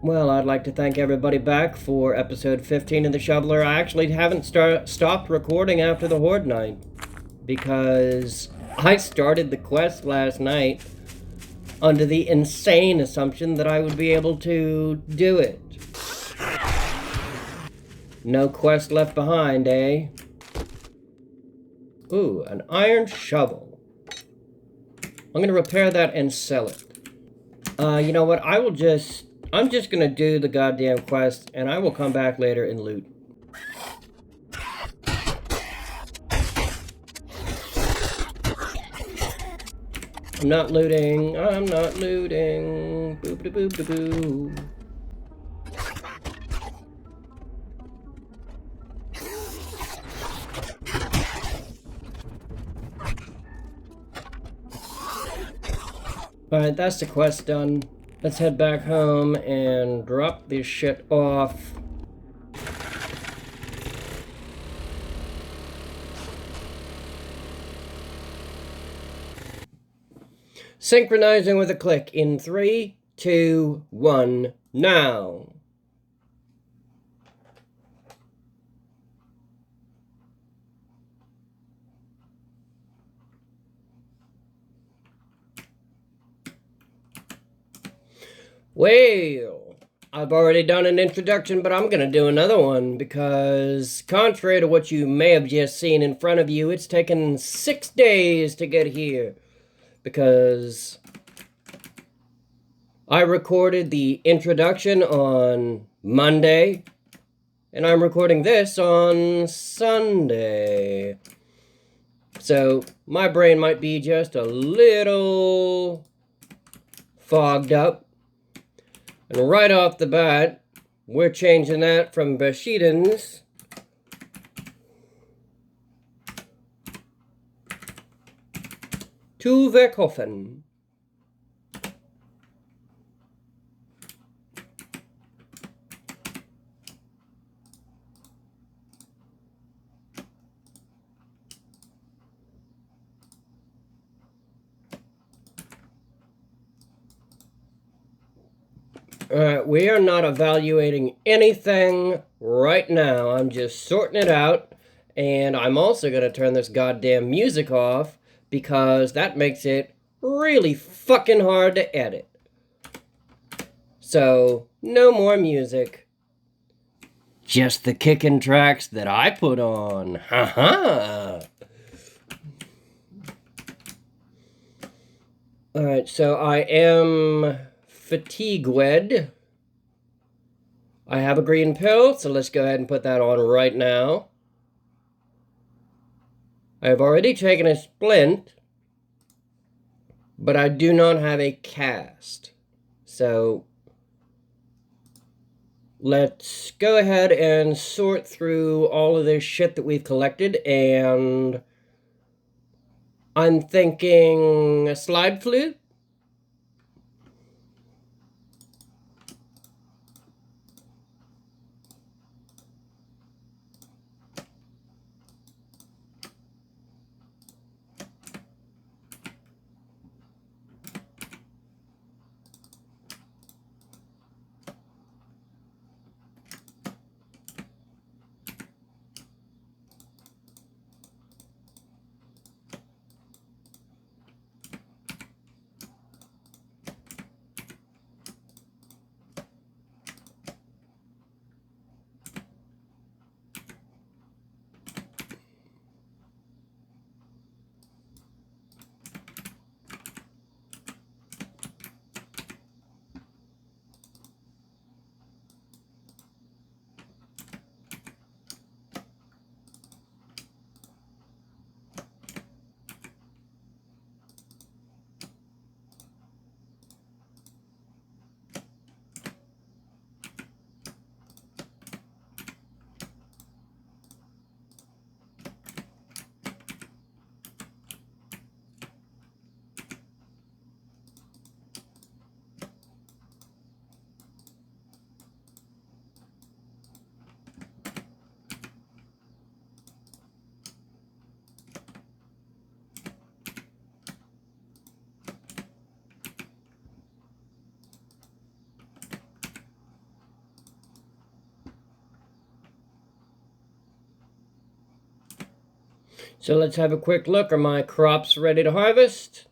Well, I'd like to thank everybody back for episode 15 of The Shoveler. I actually haven't stopped recording after the Horde night because I started the quest last night under the insane assumption that I would be able to do it. No quest left behind, eh? Ooh, an iron shovel. I'm gonna repair that and sell it. You know what? I'm just gonna do the goddamn quest, and I will come back later and loot. I'm not looting. I'm not looting. Boop da boop da boo. Alright, that's the quest done. Let's head back home and drop this shit off. Synchronizing with a click in 3, 2, 1, now. Well, I've already done an introduction, but I'm going to do another one because, contrary to what you may have just seen in front of you, it's taken 6 days to get here. Because I recorded the introduction on Monday, and I'm recording this on Sunday. So my brain might be just a little fogged up. And right off the bat, we're changing that from Verschiedens to Verkhofen. We are not evaluating anything right now. I'm just sorting it out. And I'm also going to turn this goddamn music off because that makes it really fucking hard to edit. So, no more music. Just the kicking tracks that I put on. Haha. Alright, so I am fatigued. I have a green pill, so let's go ahead and put that on right now. I have already taken a splint, but I do not have a cast. So let's go ahead and sort through all of this shit that we've collected, and I'm thinking a slide flute. So let's have a quick look. Are my crops ready to harvest?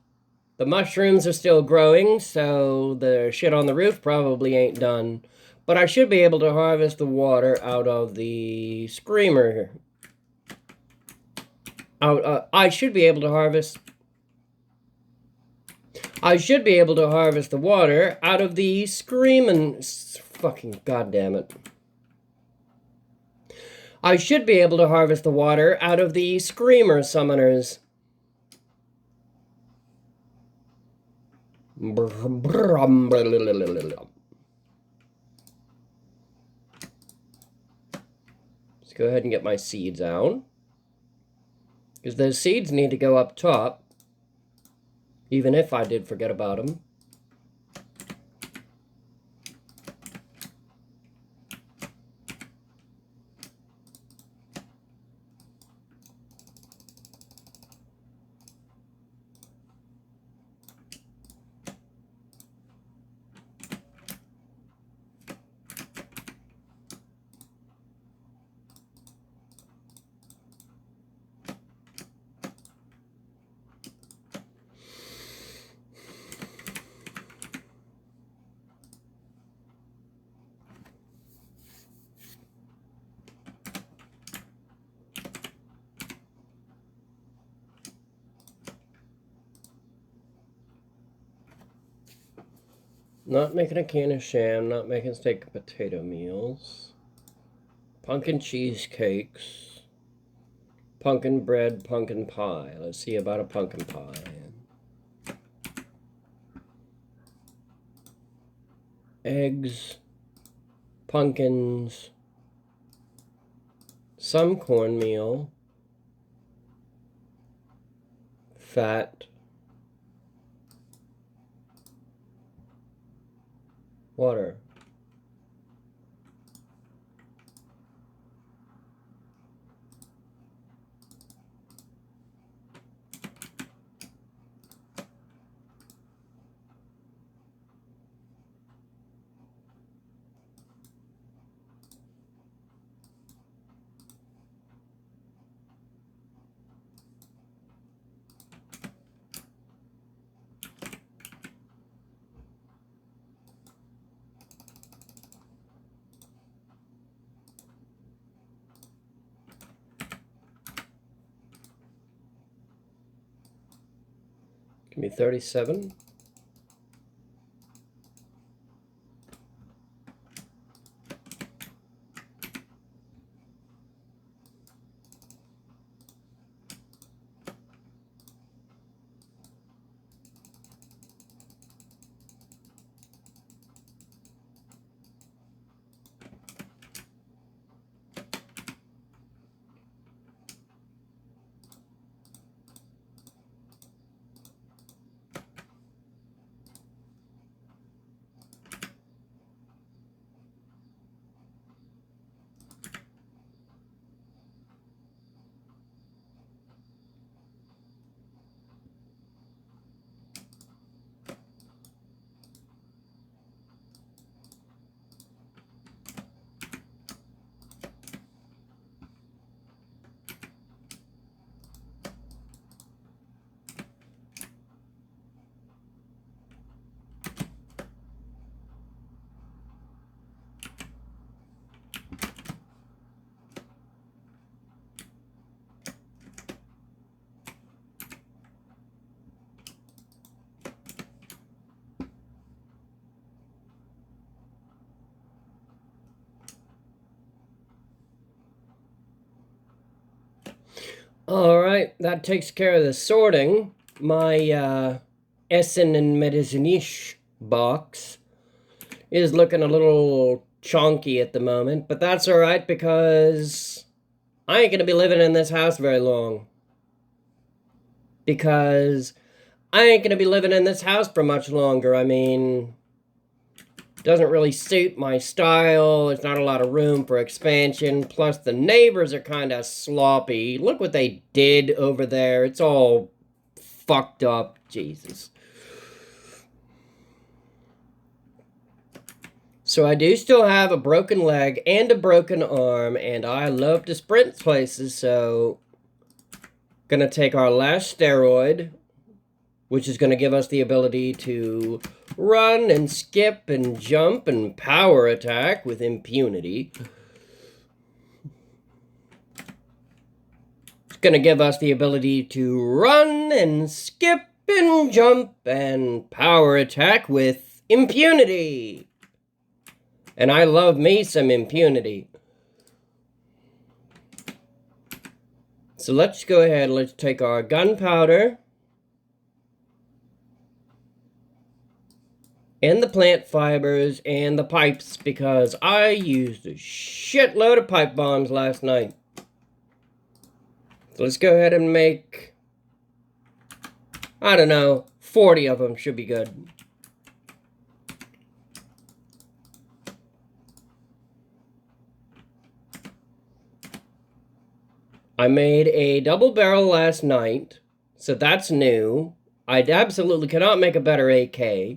The mushrooms are still growing, so the shit on the roof probably ain't done. But I should be able to harvest the water out of the screamer. I should be able to harvest the water out of the screaming... Fucking goddamn it. I should be able to harvest the water out of the screamer summoners. Let's go ahead and get my seeds out. Because those seeds need to go up top. Even if I did forget about them. Not making a can of sham, not making steak and potato meals. Pumpkin cheesecakes. Pumpkin bread, pumpkin pie. Let's see about a pumpkin pie. Eggs. Pumpkins. Some cornmeal. Fat. Water. Give me 37. Alright, that takes care of the sorting. My Essen and Medicinish box is looking a little chonky at the moment, but that's alright because I ain't gonna be living in this house very long. Because I ain't gonna be living in this house for much longer. I mean, doesn't really suit my style. There's not a lot of room for expansion. Plus, the neighbors are kind of sloppy. Look what they did over there. It's all fucked up. Jesus. So I do still have a broken leg and a broken arm, and I love to sprint places, so Gonna take our last steroid, which is gonna give us the ability to run and skip and jump and power attack with impunity. It's gonna give us the ability to run and skip and jump and power attack with impunity. And I love me some impunity. So let's go ahead, let's take our gunpowder and the plant fibers and the pipes, because I used a shitload of pipe bombs last night. So let's go ahead and make, I don't know, 40 of them should be good. I made a double barrel last night, so that's new. I absolutely cannot make a better AK.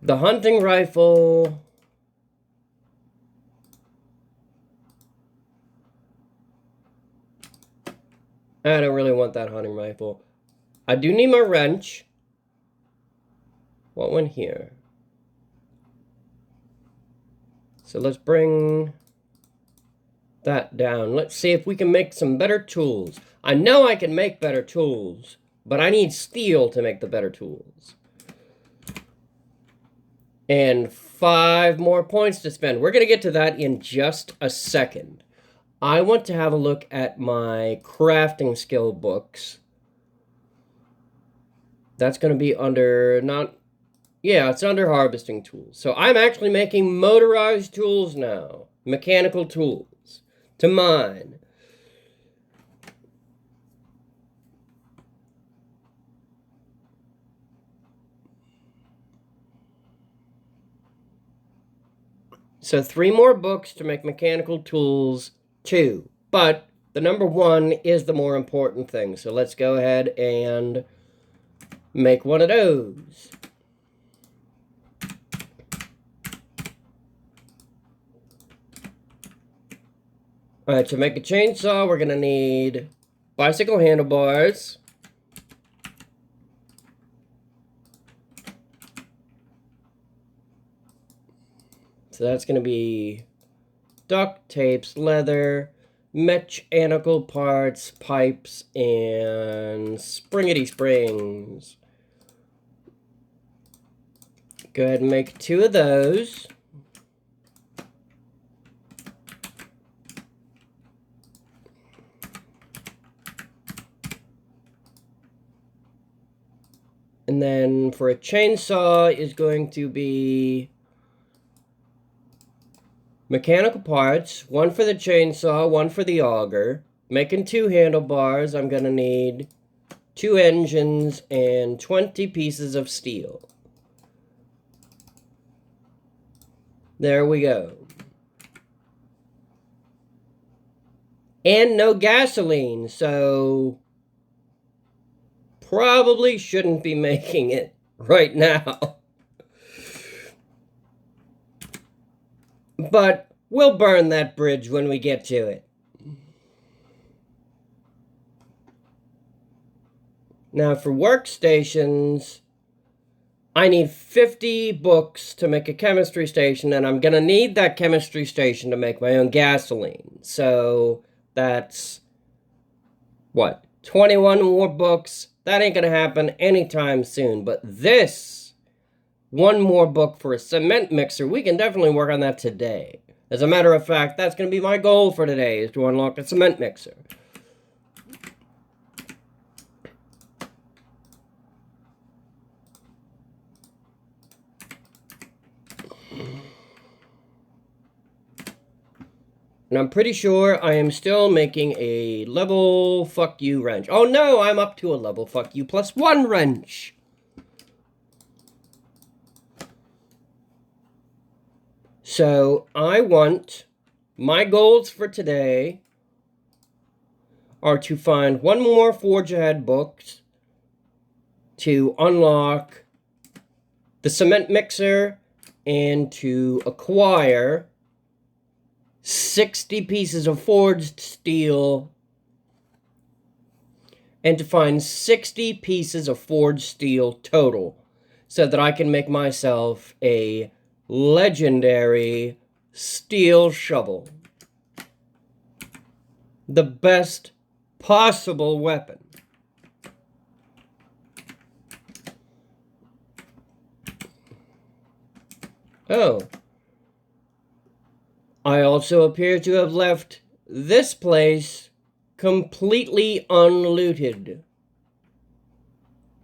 The hunting rifle, I don't really want that hunting rifle. I do need my wrench. What went here? So let's bring that down. Let's see if we can make some better tools. I know I can make better tools, but I need steel to make the better tools. And 5 more points to spend. We're going to get to that in just a second. I want to have a look at my crafting skill books. That's going to be under, it's under harvesting tools. So I'm actually making motorized tools now. Mechanical tools to mine. So 3 more books to make mechanical tools, 2. But the number 1 is the more important thing. So let's go ahead and make one of those. Alright, to make a chainsaw, we're going to need bicycle handlebars. So that's going to be duct tapes, leather, mechanical parts, pipes, and springety springs. Go ahead and make 2 of those. And then for a chainsaw is going to be mechanical parts, 1 for the chainsaw, 1 for the auger. Making 2 handlebars, I'm going to need 2 engines and 20 pieces of steel. There we go. And no gasoline, so probably shouldn't be making it right now. But we'll burn that bridge when we get to it. Now for workstations, I need 50 books to make a chemistry station, and I'm going to need that chemistry station to make my own gasoline. So that's, what, 21 more books? That ain't going to happen anytime soon. But this, 1 more book for a cement mixer, we can definitely work on that today. As a matter of fact, that's going to be my goal for today, is to unlock a cement mixer. And I'm pretty sure I am still making a level fuck you wrench. Oh no, I'm up to a level fuck you plus 1 wrench. So I want, my goals for today are to find 1 more Forge Ahead books to unlock the cement mixer and to acquire 60 pieces of forged steel and to find 60 pieces of forged steel total, so that I can make myself a legendary steel shovel. The best possible weapon. Oh. I also appear to have left this place completely unlooted.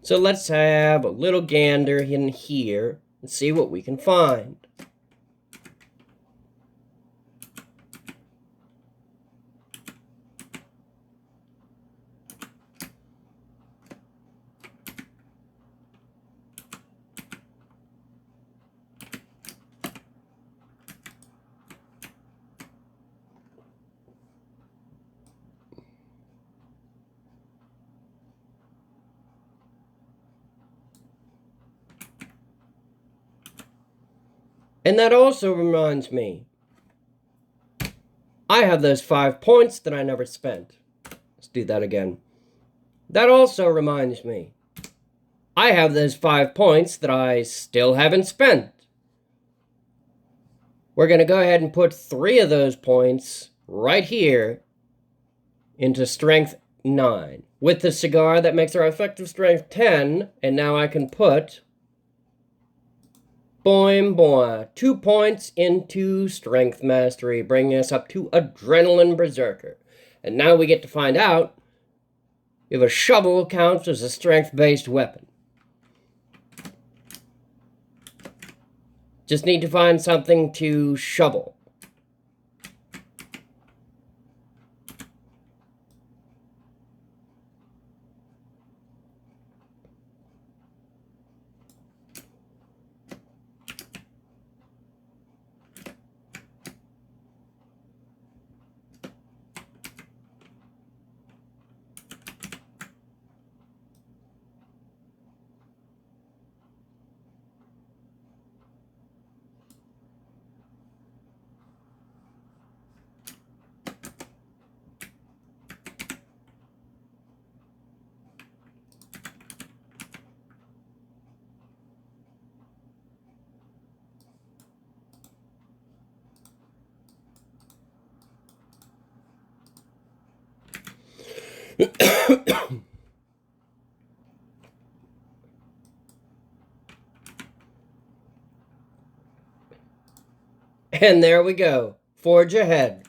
So let's have a little gander in here and see what we can find. And that also reminds me, I have those 5 points that I never spent. Let's do that again. That also reminds me, I have those 5 points that I still haven't spent. We're going to go ahead and put 3 of those points right here into strength 9. With the cigar, that makes our effective strength 10, and now I can put, boing boing, 2 points into strength mastery, bringing us up to adrenaline berserker. And now we get to find out if a shovel counts as a strength-based weapon. Just need to find something to shovel. And there we go. Forge ahead.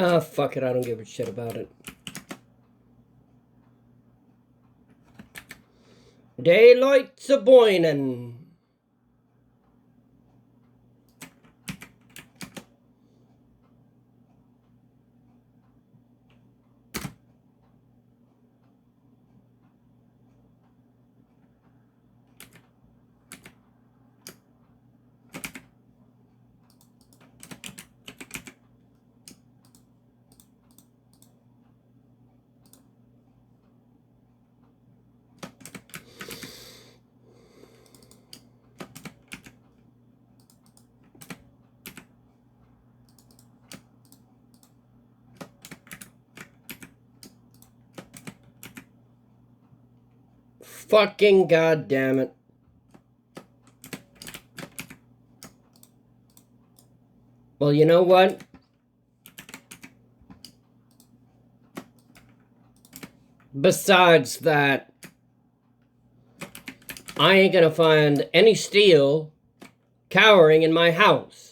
Ah, fuck it, I don't give a shit about it. Daylight's a boinin'. Fucking goddamn it. Well, you know what? Besides that, I ain't gonna find any steel cowering in my house.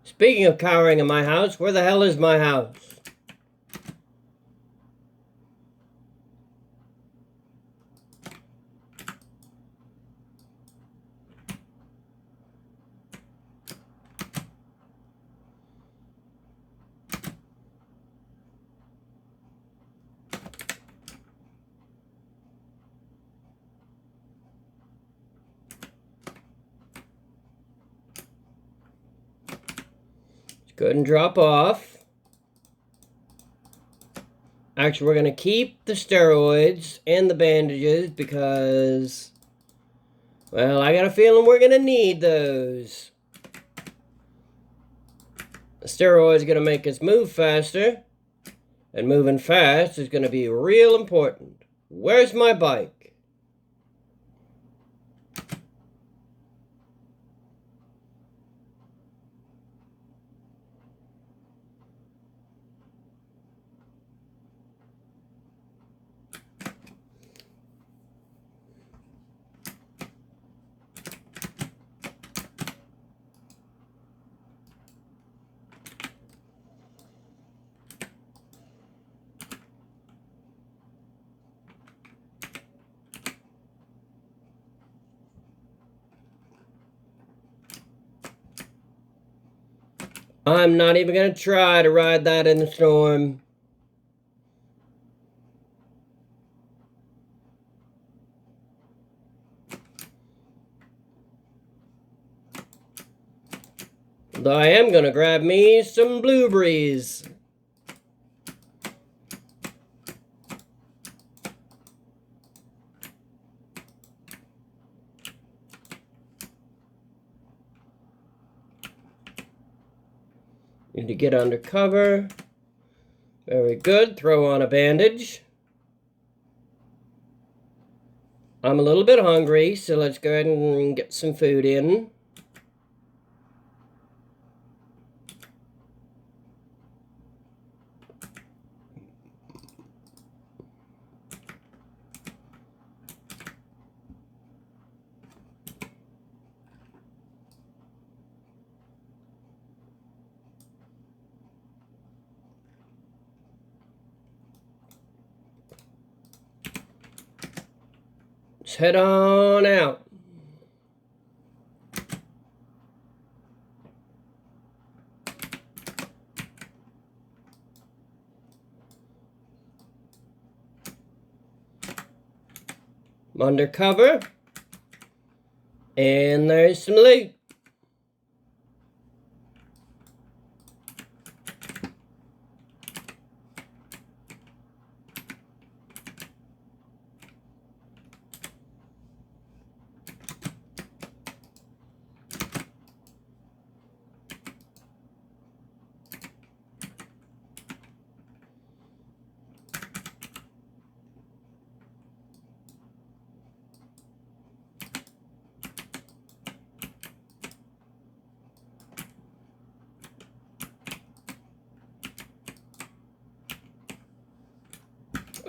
Speaking of cowering in my house, where the hell is my house? Go ahead and drop off. Actually, we're going to keep the steroids and the bandages because, well, I got a feeling we're going to need those. The steroids are going to make us move faster, and moving fast is going to be real important. Where's my bike? I'm not even going to try to ride that in the storm. Though I am going to grab me some blueberries. Need to get under cover. Very good. Throw on a bandage. I'm a little bit hungry, so let's go ahead and get some food in. Let's head on out. I'm under cover. And there's some loot.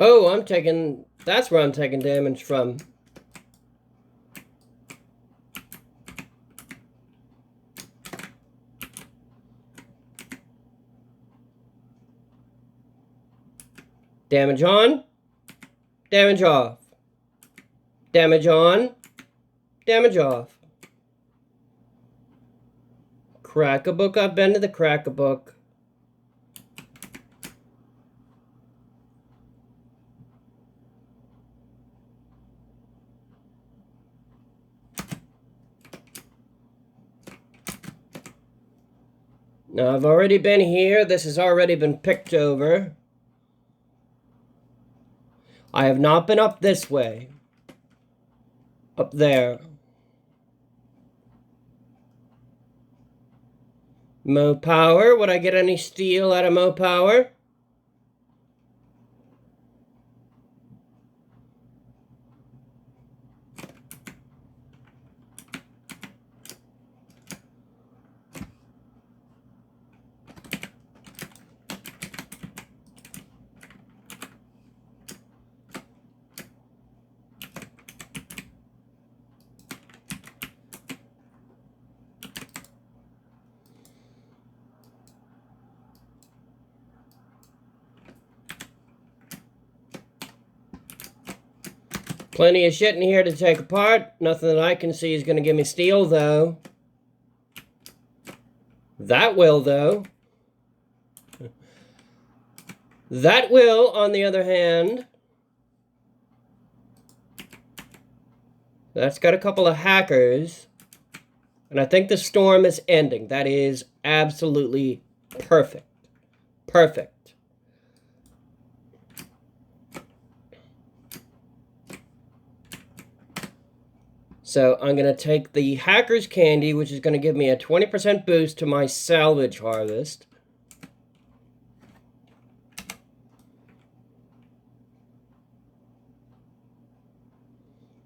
Oh, that's where I'm taking damage from. Damage on, damage off. Damage on, damage off. Crack-a-book, I've been to the crack-a-book. Now, I've already been here. This has already been picked over. I have not been up this way. Up there. Mo power. Would I get any steel out of Mo power? Plenty of shit in here to take apart. Nothing that I can see is going to give me steel, though. That will, though. That will, on the other hand. That's got a couple of hackers. And I think the storm is ending. That is absolutely perfect. Perfect. So I'm going to take the Hacker's Candy, which is going to give me a 20% boost to my salvage harvest.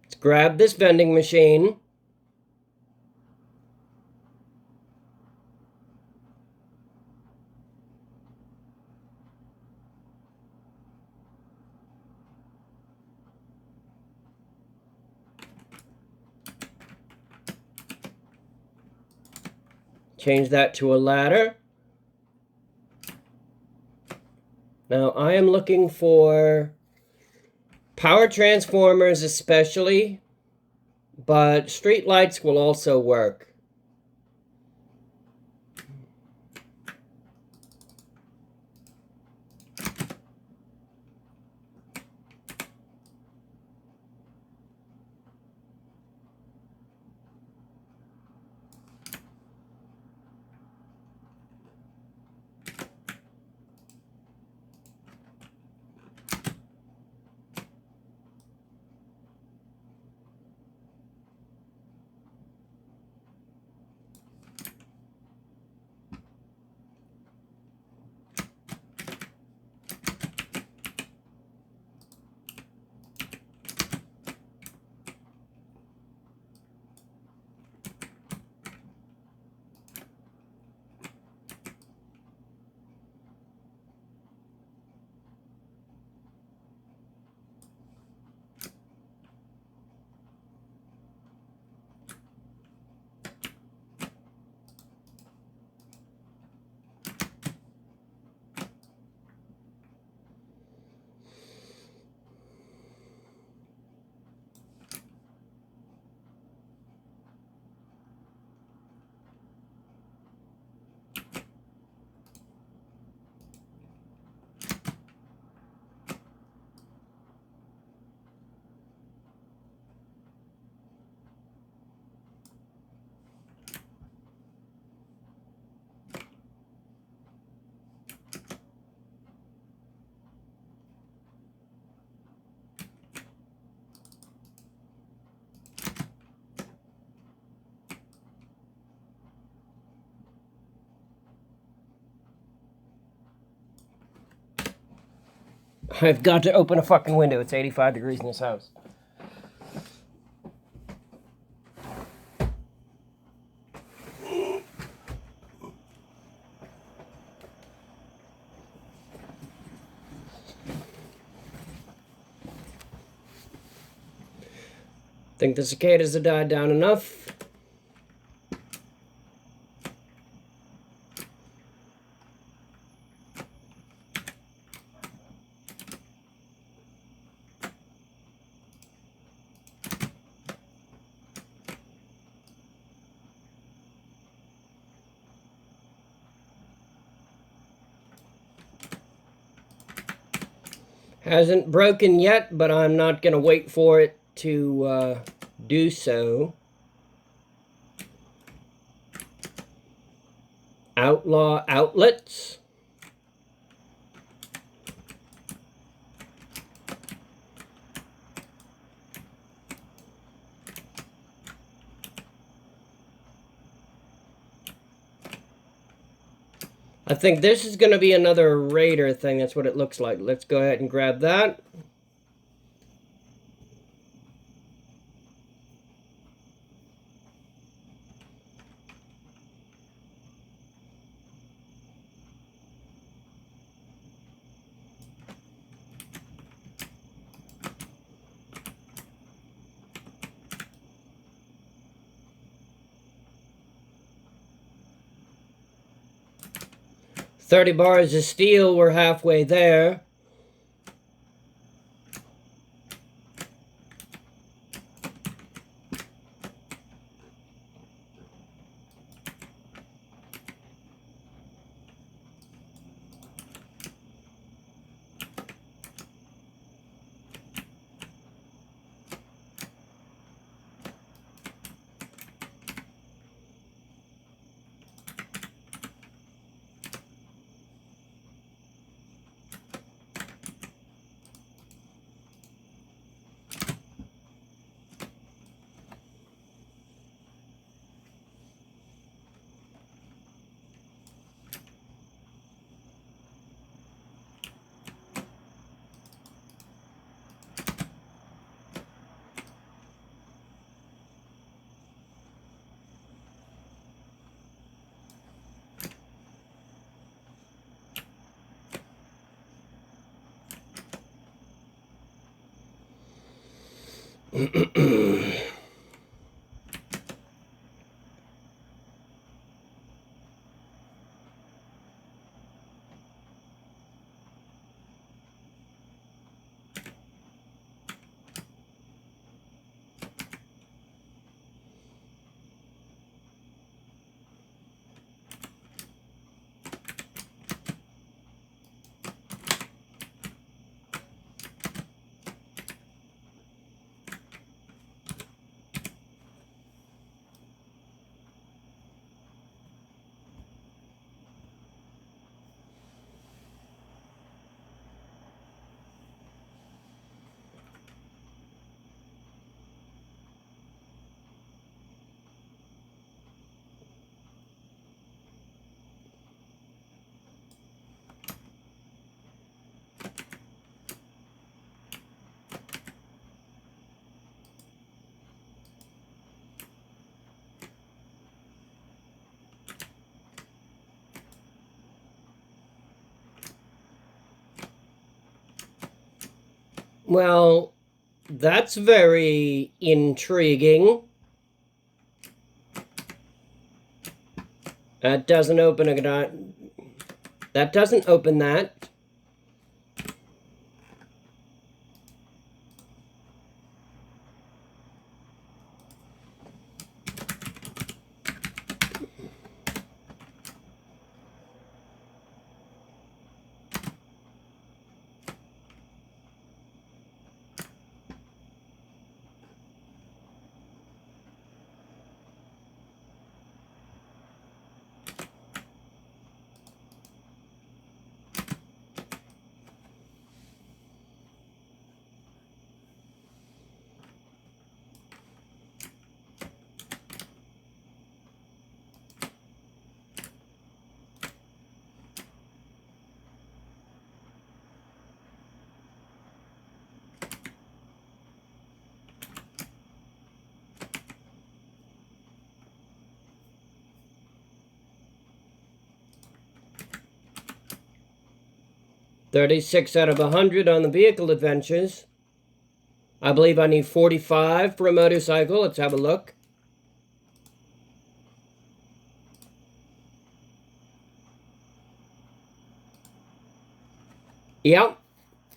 Let's grab this vending machine. Change that to a ladder. Now I am looking for power transformers especially, but street lights will also work. I've got to open a fucking window. It's 85 degrees in this house. Think the cicadas have died down enough. Hasn't broken yet, but I'm not going to wait for it to do so. Outlaw outlets. I think this is going to be another Raider thing. That's what it looks like. Let's go ahead and grab that. $30 bars of steel. We're halfway there. Well, that's very intriguing. That doesn't open a... That doesn't open that. 36 out of 100 on the vehicle adventures. I believe I need 45 for a motorcycle. Let's have a look. Yep,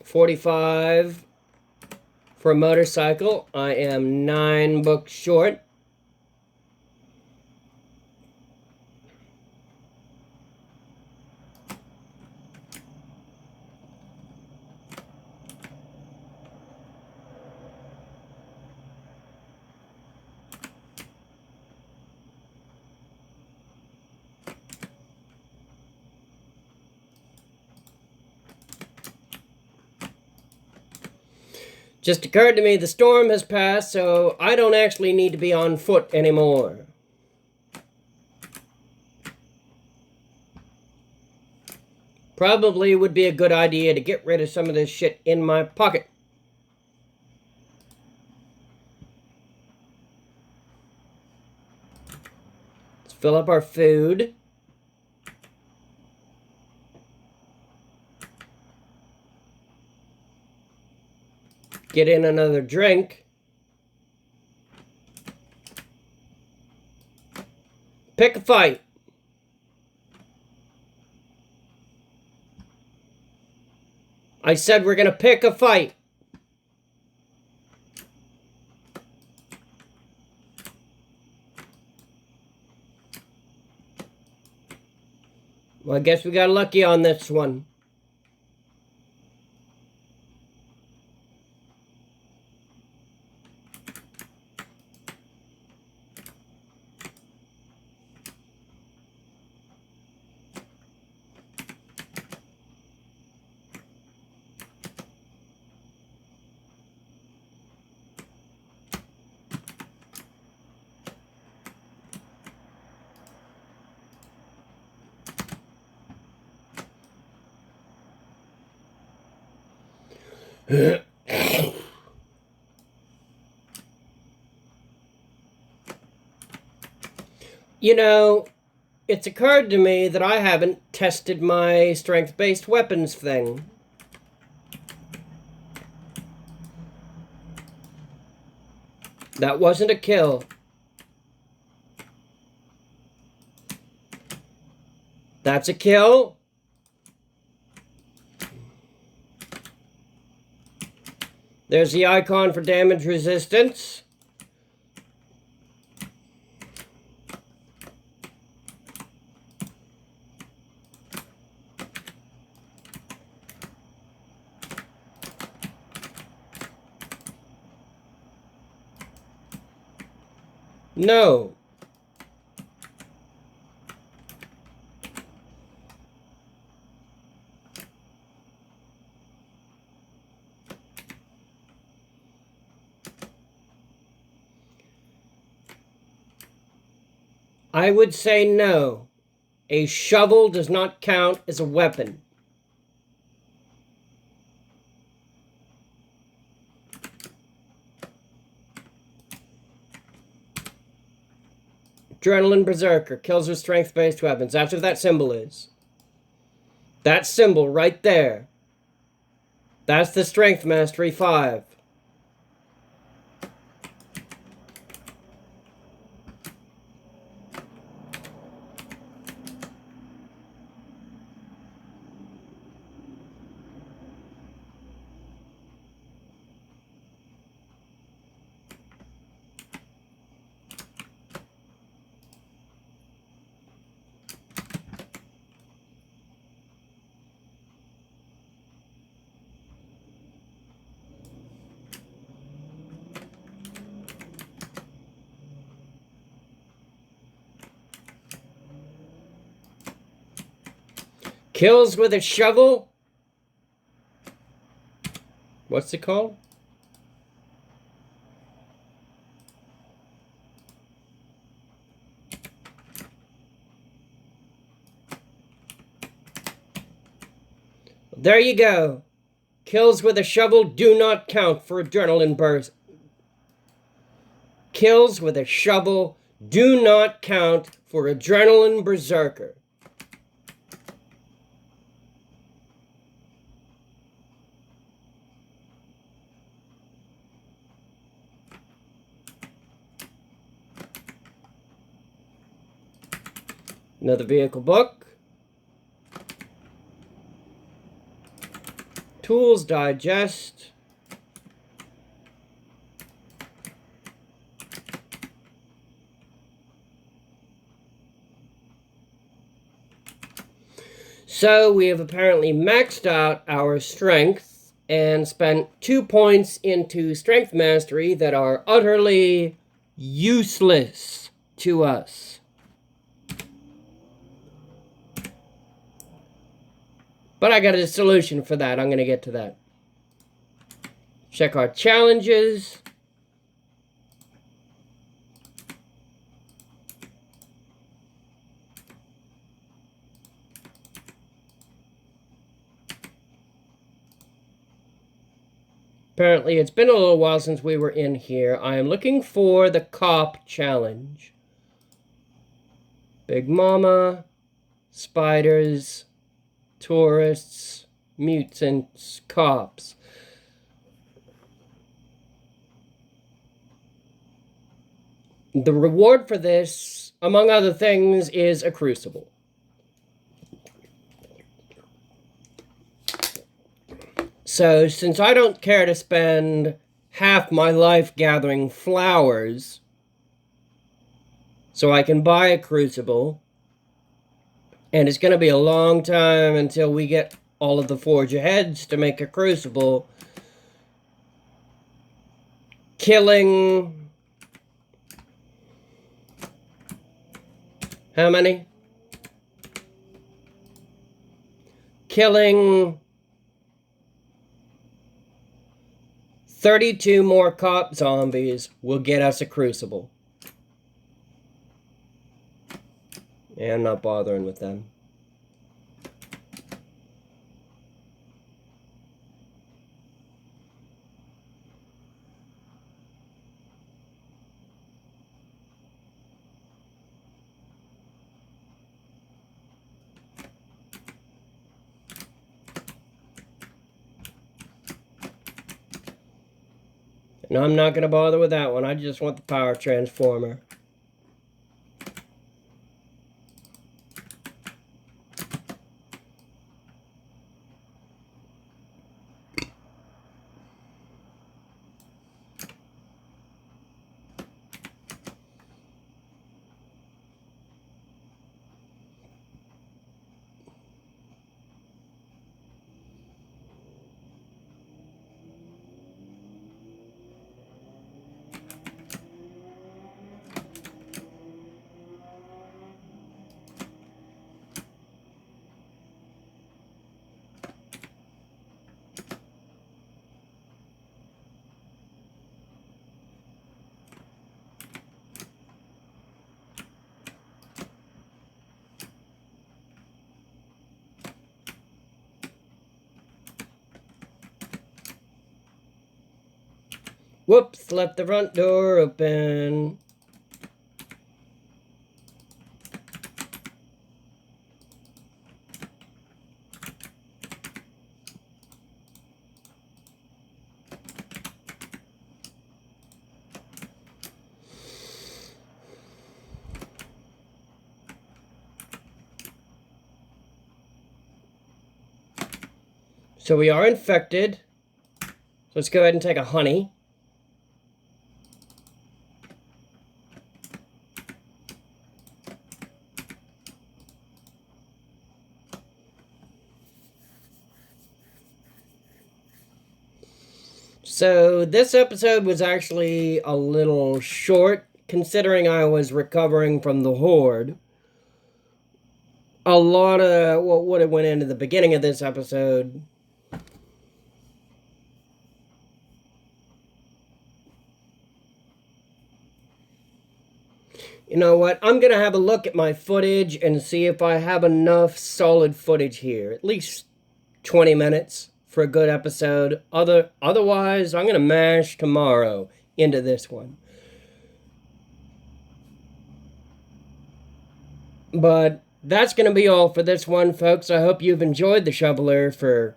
45 for a motorcycle. I am 9 books short. Just occurred to me the storm has passed, so I don't actually need to be on foot anymore. Probably would be a good idea to get rid of some of this shit in my pocket. Let's fill up our food. Get in another drink. Pick a fight. I said we're gonna pick a fight. Well, I guess we got lucky on this one. You know, it's occurred to me that I haven't tested my strength-based weapons thing. That wasn't a kill. That's a kill. There's the icon for damage resistance. No. I would say no. A shovel does not count as a weapon. Adrenaline Berserker kills with strength-based weapons. That's what that symbol is. That symbol right there. That's the Strength Mastery 5. Kills with a shovel. What's it called? There you go. Kills with a shovel do not count for adrenaline burst. Kills with a shovel do not count for adrenaline berserker. Another vehicle book. Tools Digest. So we have apparently maxed out our strength and spent 2 points into strength mastery that are utterly useless to us. But I got a solution for that. I'm going to get to that. Check our challenges. Apparently, it's been a little while since we were in here. I am looking for the cop challenge. Big Mama, spiders, tourists, mutants, cops. The reward for this, among other things, is a crucible. So, since I don't care to spend half my life gathering flowers so I can buy a crucible, and it's going to be a long time until we get all of the forger heads to make a crucible, killing... How many? Killing 32 more cop zombies will get us a crucible. Yeah, I'm not bothering with them. And I'm not going to bother with that one. I just want the power transformer. Whoops, left the front door open. So we are infected. So let's go ahead and take a honey. So this episode was actually a little short, considering I was recovering from the horde. A lot of what would have went into the beginning of this episode You know what? I'm going to have a look at my footage and see if I have enough solid footage here. At least 20 minutes for a good episode. Otherwise, I'm going to mash tomorrow into this one. But that's going to be all for this one, folks. I hope you've enjoyed the Shoveler for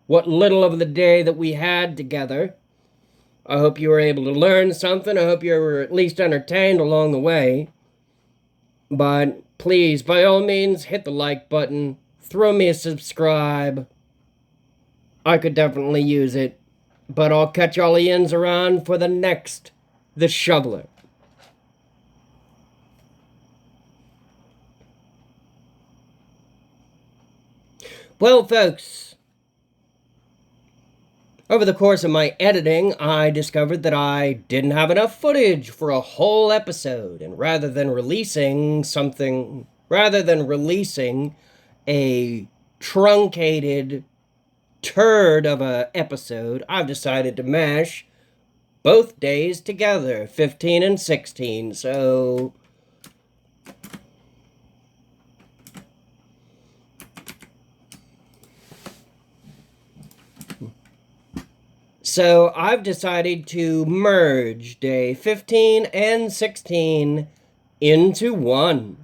what little of the day that we had together. I hope you were able to learn something. I hope you were at least entertained along the way. But please, by all means, hit the like button. Throw me a subscribe. I could definitely use it. But I'll catch all the ends around for the next The Shoveler. Well, folks, over the course of my editing, I discovered that I didn't have enough footage for a whole episode, and rather than releasing a truncated turd of a episode, I've decided to mash both days together, 15 and 16, So I've decided to merge day 15 and 16 into one.